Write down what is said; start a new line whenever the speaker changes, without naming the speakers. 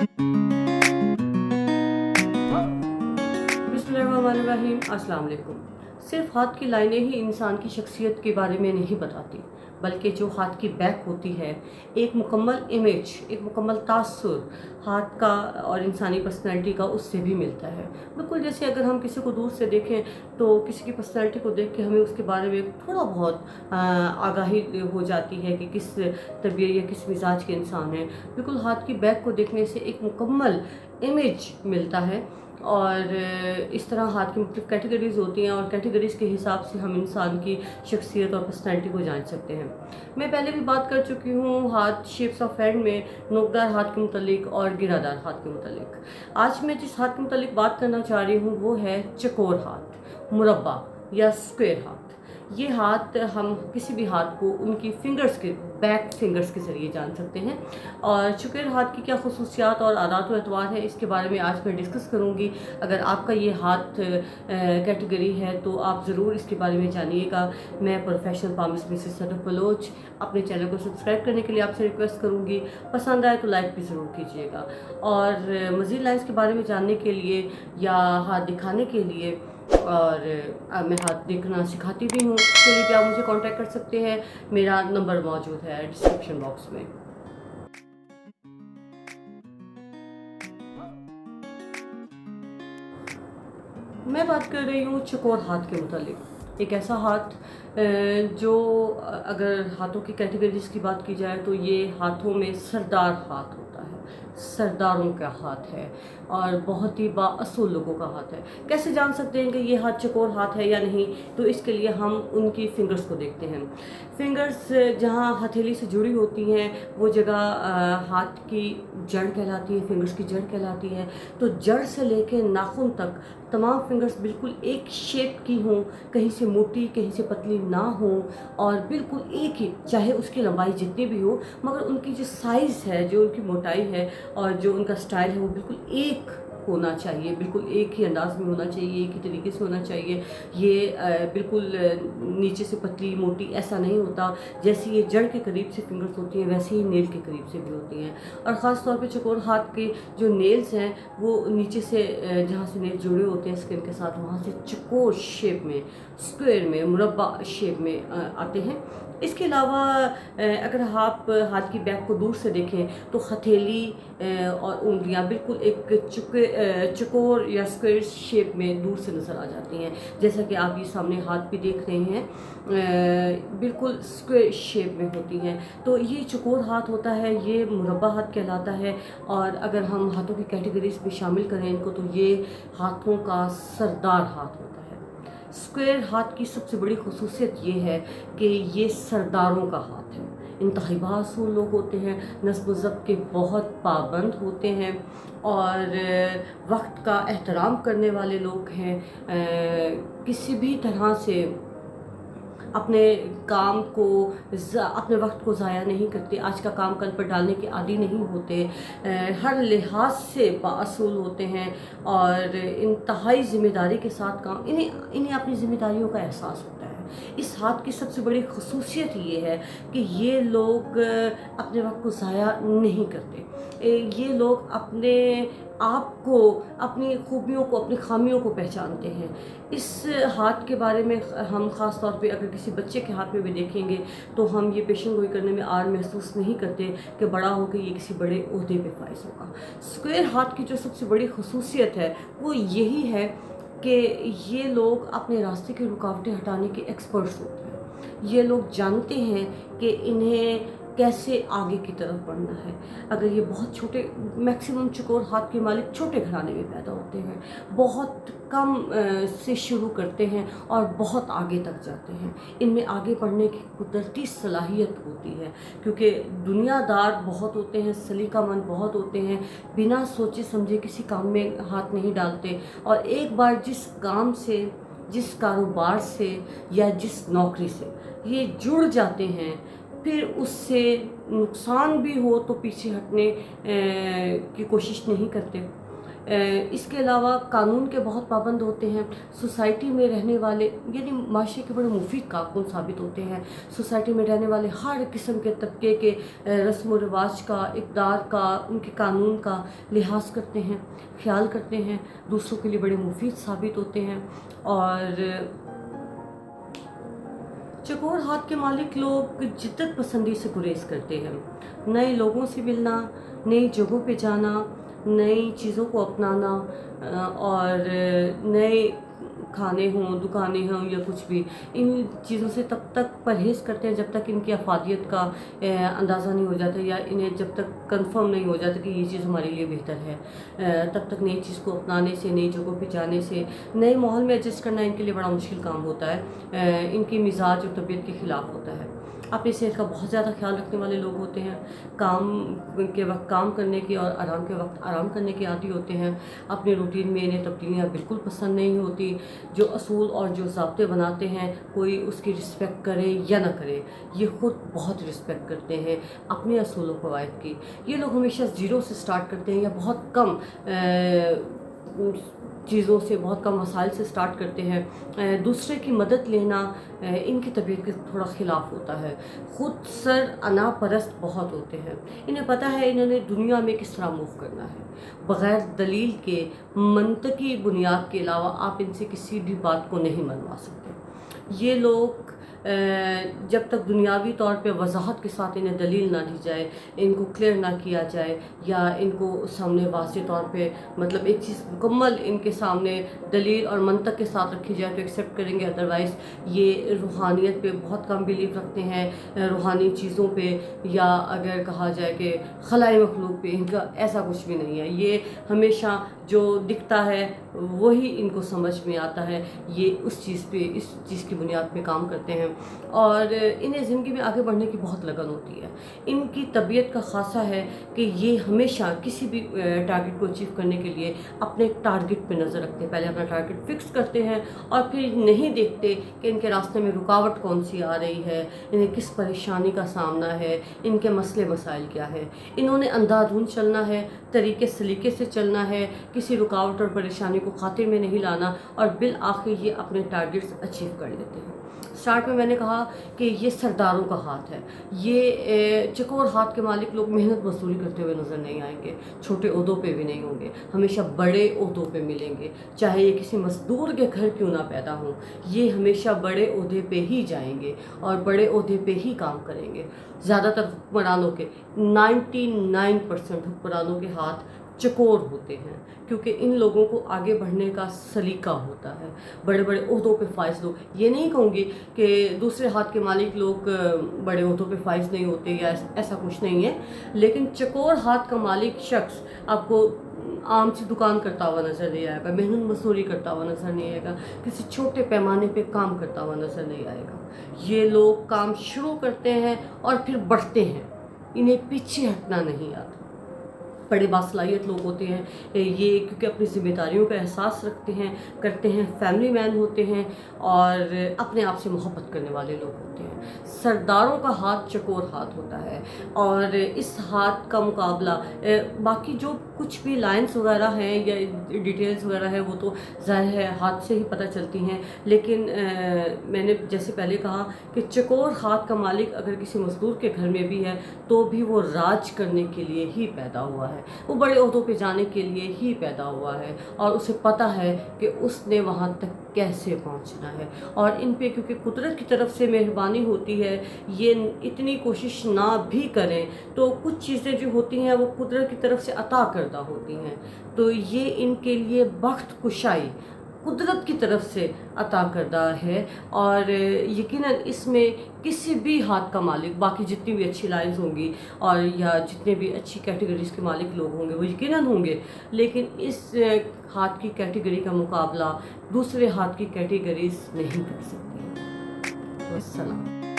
बिस्मिल्लाहिर्रहमानिर्रहीम। अस्सलाम वालेकुम। सिर्फ हाथ की लाइनें ही इंसान की शख्सियत के बारे में नहीं बताती, बल्कि जो हाथ की बैक होती है, एक मुकम्मल इमेज, एक मुकम्मल तासुर हाथ का और इंसानी पर्सनैलिटी का उससे भी मिलता है। बिल्कुल जैसे अगर हम किसी को दूर से देखें तो किसी की पर्सनैलिटी को देख के हमें उसके बारे में थोड़ा बहुत आगाही हो जाती है कि किस तबीयत या किस मिजाज के इंसान है। बिल्कुल हाथ की बैक को देखने से एक मुकम्मल इमेज मिलता है। और इस तरह हाथ की मुख्तलिफ कैटेगरीज़ होती हैं और कैटेगरीज़ के हिसाब से हम इंसान की शख्सियत और पर्सनैलिटी को जान सकते हैं। मैं पहले भी बात कर चुकी हूँ हाथ शेप्स ऑफ हैंड में नोकदार हाथ के मुतल्लिक और गिरादार हाथ के मुतल्लिक। आज मैं जिस हाथ के मुतल्लिक बात करना चाह रही हूँ वो है चकोर हाथ, मुरब्बा या स्क्वायर हाथ। ये हाथ हम किसी भी हाथ को उनकी फिंगर्स के बैक फिंगर्स के ज़रिए जान सकते हैं। और चकोर हाथ की क्या खसूसियात और आदात व एतवार है, इसके बारे में आज मैं डिस्कस करूँगी। अगर आपका ये हाथ कैटेगरी है तो आप ज़रूर इसके बारे में जानिएगा। मैं professional palmist Mrs Sadaf Bloch अपने चैनल को सब्सक्राइब करने के लिए आपसे रिक्वेस्ट करूँगी। पसंद आए तो लाइक भी ज़रूर कीजिएगा। और मज़ीद लाइन्स के बारे में जानने के लिए या हाथ दिखाने के लिए, और मैं हाथ देखना सिखाती भी हूँ, उसके लिए भी आप मुझे कांटेक्ट कर सकते हैं। मेरा नंबर मौजूद है डिस्क्रिप्शन बॉक्स में। मैं बात कर रही हूँ चकोर हाथ के मुतालिक। एक ऐसा हाथ जो अगर हाथों की कैटेगरीज की बात की जाए तो ये हाथों में सरदार हाथ होता है, सरदारों का हाथ है और बहुत ही बाअसूल लोगों का हाथ है। कैसे जान सकते हैं कि ये हाथ चकोर हाथ है या नहीं? तो इसके लिए हम उनकी फिंगर्स को देखते हैं। फिंगर्स जहाँ हथेली से जुड़ी होती हैं वो जगह हाथ की जड़ कहलाती है, फिंगर्स की जड़ कहलाती है। तो जड़ से लेके नाखून तक तमाम फिंगर्स बिल्कुल एक शेप की हों, कहीं से मोटी कहीं से पतली ना हो, और बिल्कुल एक ही, चाहे उसकी लंबाई जितनी भी हो, मगर उनकी जो साइज़ है, जो उनकी मोटाई है और जो उनका स्टाइल है वो बिल्कुल एक होना चाहिए, बिल्कुल एक ही अंदाज में होना चाहिए, एक ही तरीके से होना चाहिए। ये बिल्कुल नीचे से पतली मोटी ऐसा नहीं होता। जैसे ये जड़ के करीब से फिंगर्स होती हैं वैसे ही नेल के करीब से भी होती हैं। और ख़ास तौर पे चकोर हाथ के जो नेल्स हैं वो नीचे से जहाँ से नेल जुड़े होते हैं स्किन के साथ, वहाँ से चकोर शेप में, स्क्वायर में, मुरब्बा शेप में आते हैं। इसके अलावा अगर आप हाथ की बैक को दूर से देखें तो हथेली और उंगलियां बिल्कुल एक चकोर या स्क्वायर शेप में दूर से नज़र आ जाती हैं। जैसा कि आप ये सामने हाथ भी देख रहे हैं, बिल्कुल स्क्वायर शेप में होती हैं। तो ये चकोर हाथ होता है, ये मुरब्बा हाथ कहलाता है। और अगर हम हाथों की कैटेगरीज में शामिल करें इनको तो ये हाथों का सरदार हाथ होता है। स्क्वायर हाथ की सबसे बड़ी खसूसियत ये है कि ये सरदारों का हाथ है। इंतहाई बासूल लोग होते हैं, नस्ब व ज़ब्त के बहुत पाबंद होते हैं और वक्त का एहतराम करने वाले लोग हैं। किसी भी तरह से अपने काम को अपने वक्त को ज़ाया नहीं करते, आज का काम कल पर डालने के आदी नहीं होते, हर लिहाज से बाअसूल होते हैं और इंतहाई ज़िम्मेदारी के साथ काम, इन्हें अपनी ज़िम्मेदारियों का एहसास होता है। इस हाथ की सबसे बड़ी खसूसियत ये है कि ये लोग अपने वक्त को ज़ाया नहीं करते। ये लोग अपने आप को, अपनी खूबियों को, अपनी खामियों को पहचानते हैं। इस हाथ के बारे में हम ख़ास तौर पे अगर किसी बच्चे के हाथ में भी देखेंगे तो हम ये पेशन गोई करने में आर महसूस नहीं करते कि बड़ा होकर ये किसी बड़े ओहदे पे फाइज होगा। स्क्वायर हाथ की जो सबसे बड़ी खसूसियत है वो यही है कि ये लोग अपने रास्ते की रुकावटें हटाने के एक्सपर्ट्स होते हैं। ये लोग जानते हैं कि इन्हें कैसे आगे की तरफ बढ़ना है। अगर ये बहुत छोटे, मैक्सिमम चकोर हाथ के मालिक छोटे घराने में पैदा होते हैं, बहुत कम से शुरू करते हैं और बहुत आगे तक जाते हैं। इनमें आगे बढ़ने की कुदरती सलाहियत होती है क्योंकि दुनियादार बहुत होते हैं, सलीकामंद बहुत होते हैं, बिना सोचे समझे किसी काम में हाथ नहीं डालते। और एक बार जिस काम से, जिस कारोबार से या जिस नौकरी से ये जुड़ जाते हैं, फिर उससे नुकसान भी हो तो पीछे हटने की कोशिश नहीं करते। اس کے علاوہ قانون کے بہت پابند ہوتے ہیں، سوسائٹی میں رہنے والے یعنی معاشرے کے بڑے مفید کارکن ثابت ہوتے ہیں، سوسائٹی میں رہنے والے ہر قسم کے طبقے کے رسم و رواج کا، اقدار کا، ان کے قانون کا لحاظ کرتے ہیں، خیال کرتے ہیں، دوسروں کے لیے بڑے مفید ثابت ہوتے ہیں۔ اور چکور ہاتھ کے مالک لوگ جدت پسندی سے گریز کرتے ہیں، نئے لوگوں سے ملنا، نئی جگہوں پہ جانا، نئی چیزوں کو اپنانا، اور نئے کھانے ہوں، دکانیں ہوں یا کچھ بھی، ان چیزوں سے تب تک پرہیز کرتے ہیں جب تک ان کی افادیت کا اندازہ نہیں ہو جاتا، یا انہیں جب تک کنفرم نہیں ہو جاتا کہ یہ چیز ہمارے لیے بہتر ہے، تب تک نئی چیز کو اپنانے سے، نئی جگہوں پہ جانے سے، نئے ماحول میں ایڈجسٹ کرنا ان کے لیے بڑا مشکل کام ہوتا ہے، ان کی مزاج اور طبیعت کے خلاف ہوتا ہے۔ اپنی صحت کا بہت زیادہ خیال رکھنے والے لوگ ہوتے ہیں، کام کے وقت کام کرنے کی اور آرام کے وقت آرام کرنے کے عادی ہوتے ہیں، اپنے روٹین میں انہیں تبدیلیاں بالکل پسند نہیں ہوتی، جو اصول اور جو ضابطے بناتے ہیں کوئی اس کی رسپیکٹ کرے یا نہ کرے، یہ خود بہت رسپیکٹ کرتے ہیں اپنے اصول و قواعد کی۔ یہ لوگ ہمیشہ زیرو سے سٹارٹ کرتے ہیں یا بہت کم چیزوں سے، بہت کم وسائل سے سٹارٹ کرتے ہیں، دوسرے کی مدد لینا ان کی طبیعت کے تھوڑا خلاف ہوتا ہے، خود سر انا پرست بہت ہوتے ہیں، انہیں پتہ ہے انہوں نے دنیا میں کس طرح موو کرنا ہے، بغیر دلیل کے، منطقی بنیاد کے علاوہ آپ ان سے کسی بھی بات کو نہیں منوا سکتے۔ یہ لوگ جب تک دنیاوی طور پہ وضاحت کے ساتھ انہیں دلیل نہ دی جائے، ان کو کلیئر نہ کیا جائے، یا ان کو سامنے واضح طور پہ مطلب ایک چیز مکمل ان کے سامنے دلیل اور منطق کے ساتھ رکھی جائے تو ایکسیپٹ کریں گے، ادروائز یہ روحانیت پہ بہت کم بیلیو رکھتے ہیں، روحانی چیزوں پہ، یا اگر کہا جائے کہ خلائی مخلوق پہ ان کا ایسا کچھ بھی نہیں ہے، یہ ہمیشہ جو دکھتا ہے وہی ان کو سمجھ میں آتا ہے، یہ اس چیز پہ، اس چیز کی بنیاد پہ کام کرتے ہیں، اور انہیں زندگی میں آگے بڑھنے کی بہت لگن ہوتی ہے۔ ان کی طبیعت کا خاصہ ہے کہ یہ ہمیشہ کسی بھی ٹارگٹ کو اچیو کرنے کے لیے اپنے ٹارگٹ پہ نظر رکھتے ہیں، پہلے اپنا ٹارگٹ فکس کرتے ہیں اور پھر نہیں دیکھتے کہ ان کے راستے میں رکاوٹ کون سی آ رہی ہے، انہیں کس پریشانی کا سامنا ہے، ان کے مسئلے مسائل کیا ہے، انہوں نے اندھادھند چلنا ہے، طریقے سلیقے سے چلنا ہے، کسی رکاوٹ اور پریشانی کو خاطر میں نہیں لانا، اور بالآخر یہ اپنے ٹارگٹس اچیو کر لیتے ہیں۔ سٹارٹ میں نے کہا کہ یہ سرداروں کا ہاتھ ہے، یہ چکور ہاتھ کے مالک لوگ محنت مزدوری کرتے ہوئے نظر نہیں آئیں گے، چھوٹے عہدوں پہ بھی نہیں ہوں گے، ہمیشہ بڑے عہدوں پہ ملیں گے، چاہے یہ کسی مزدور کے گھر کیوں نہ پیدا ہوں، یہ ہمیشہ بڑے عہدے پہ ہی جائیں گے اور بڑے عہدے پہ ہی کام کریں گے۔ زیادہ تر حکمرانوں کے 99% حکمرانوں کے ہاتھ چکور ہوتے ہیں، کیونکہ ان لوگوں کو آگے بڑھنے کا سلیقہ ہوتا ہے، بڑے بڑے عہدوں پہ فائز لوگ، یہ نہیں کہوں گی کہ دوسرے ہاتھ کے مالک لوگ بڑے عہدوں پہ فائز نہیں ہوتے یا ایسا کچھ نہیں ہے، لیکن چکور ہاتھ کا مالک شخص آپ کو عام سی دکان کرتا ہوا نظر نہیں آئے گا، محنت مزدوری کرتا ہوا نظر نہیں آئے گا، کسی چھوٹے پیمانے پہ کام کرتا ہوا نظر نہیں آئے گا۔ یہ لوگ کام شروع کرتے ہیں اور پھر بڑھتے ہیں، انہیں پیچھے ہٹنا نہیں آتا، بڑے باصلاحیت لوگ ہوتے ہیں یہ، کیونکہ اپنی ذمہ داریوں کا احساس رکھتے ہیں، کرتے ہیں، فیملی مین ہوتے ہیں اور اپنے آپ سے محبت کرنے والے لوگ ہوتے ہیں۔ سرداروں کا ہاتھ چکور ہاتھ ہوتا ہے، اور اس ہاتھ کا مقابلہ باقی جو کچھ بھی لائنز وغیرہ ہیں یا ڈیٹیلز وغیرہ ہے وہ تو ظاہر ہے ہاتھ سے ہی پتہ چلتی ہیں، لیکن میں نے جیسے پہلے کہا کہ چکور ہاتھ کا مالک اگر کسی مزدور کے گھر میں بھی ہے تو بھی وہ راج کرنے کے لیے ہی پیدا ہوا ہے، وہ بڑے عہدوں پہ جانے کے لیے ہی پیدا ہوا ہے، اور اسے پتہ ہے کہ اس نے وہاں تک کیسے پہنچنا ہے، اور ان پہ کیونکہ قدرت کی طرف سے مہربانی ہوتی ہے، یہ اتنی کوشش نہ بھی کریں تو کچھ چیزیں جو ہوتی ہیں وہ قدرت کی طرف سے عطا کردہ ہوتی ہیں، تو یہ ان کے لیے بخت کشائی قدرت کی طرف سے عطا کردہ ہے، اور یقیناً اس میں کسی بھی ہاتھ کا مالک، باقی جتنی بھی اچھی لائنز ہوں گی اور یا جتنے بھی اچھی کیٹیگریز کے مالک لوگ ہوں گے وہ یقیناً ہوں گے، لیکن اس ہاتھ کی کیٹیگری کا مقابلہ دوسرے ہاتھ کی کیٹیگریز نہیں کر سکتی۔ السلام۔